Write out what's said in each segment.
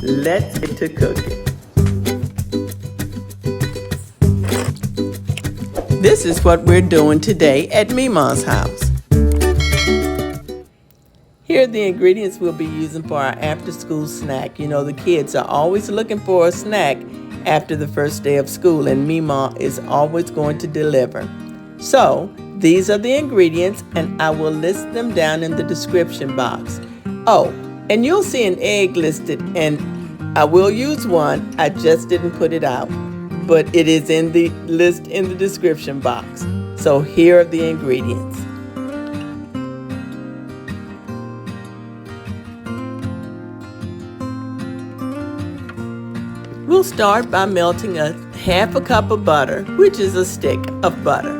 let's get to cooking. This is what we're doing today at Mima's house. Here are the ingredients we'll be using for our after-school snack. You know, the kids are always looking for a snack after the first day of school, and Mima is always going to deliver. So, these are the ingredients, and I will list them down in the description box. Oh, and you'll see an egg listed, and I will use one. I just didn't put it out, but it is in the list in the description box. So here are the ingredients. We'll start by melting a half a cup of butter, which is a stick of butter.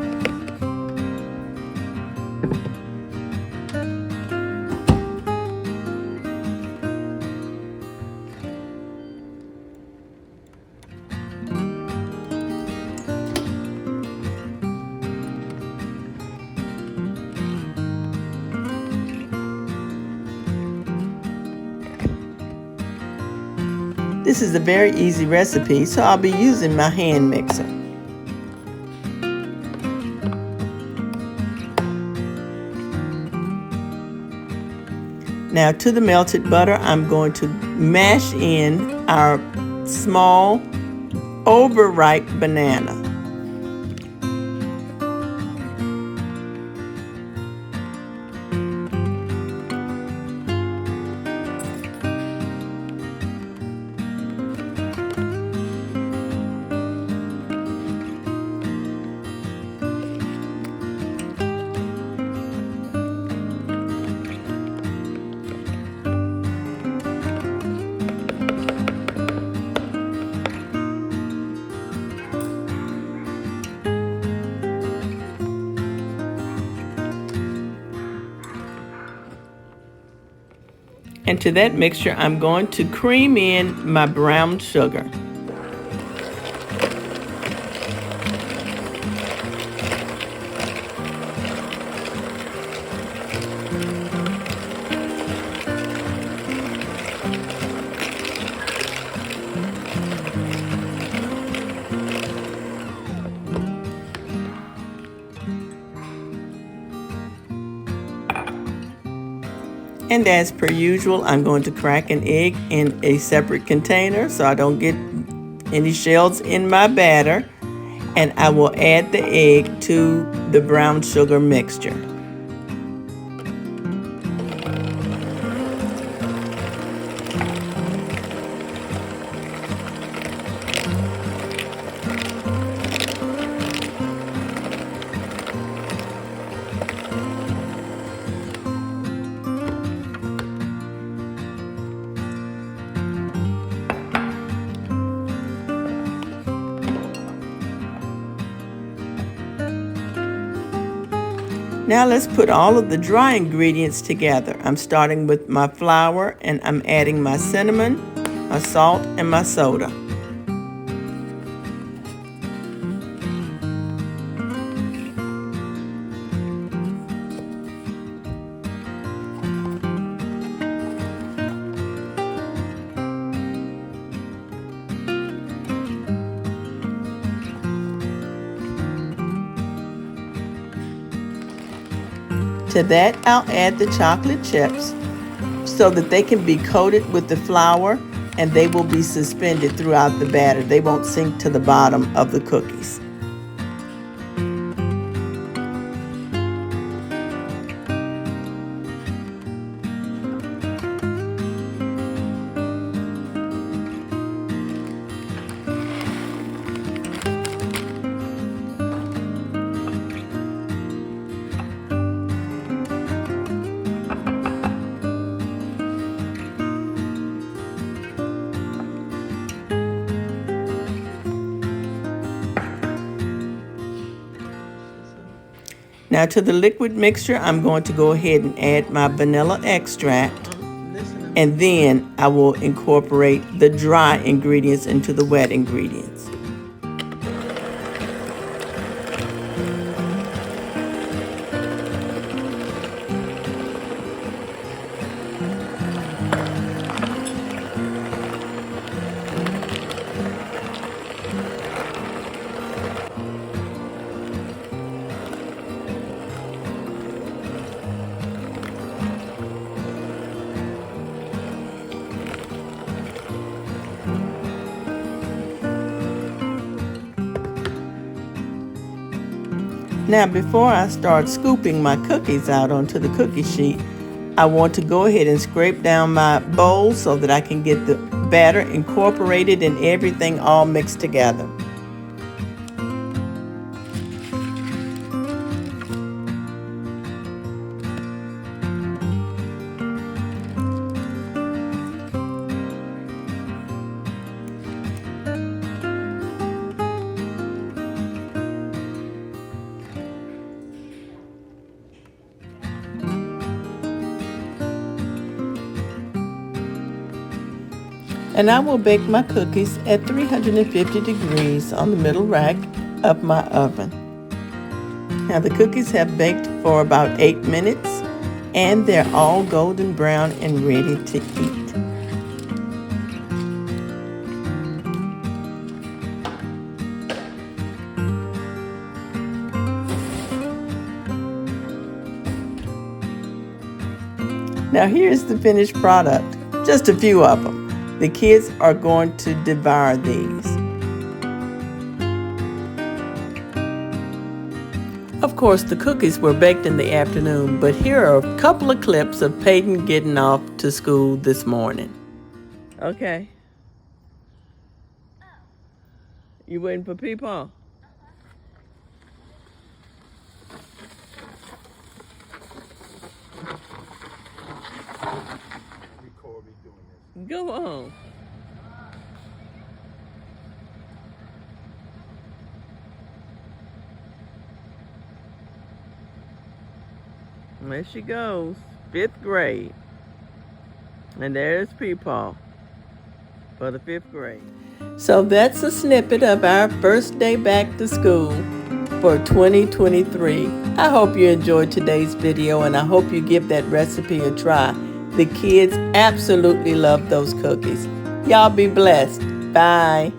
This is a very easy recipe, so I'll be using my hand mixer. Now to the melted butter, I'm going to mash in our small overripe banana. And to that mixture, I'm going to cream in my brown sugar. And as per usual, I'm going to crack an egg in a separate container so I don't get any shells in my batter. And I will add the egg to the brown sugar mixture. Now let's put all of the dry ingredients together. I'm starting with my flour, and I'm adding my cinnamon, my salt, and my soda. To that, I'll add the chocolate chips so that they can be coated with the flour and they will be suspended throughout the batter. They won't sink to the bottom of the cookies. Now to the liquid mixture, I'm going to go ahead and add my vanilla extract, and then I will incorporate the dry ingredients into the wet ingredients. Now, before I start scooping my cookies out onto the cookie sheet, I want to go ahead and scrape down my bowl so that I can get the batter incorporated and everything all mixed together. And I will bake my cookies at 350 degrees on the middle rack of my oven. Now the cookies have baked for about 8 minutes and they're all golden brown and ready to eat. Now here's the finished product, just a few of them. The kids are going to devour these. Of course, the cookies were baked in the afternoon, but here are a couple of clips of Peyton getting off to school this morning. Okay. You waiting for Peepaw? Go on. There she goes, 5th grade. And there's Peepaw for the 5th grade. So that's a snippet of our first day back to school for 2023. I hope you enjoyed today's video and I hope you give that recipe a try. The kids absolutely love those cookies. Y'all be blessed. Bye.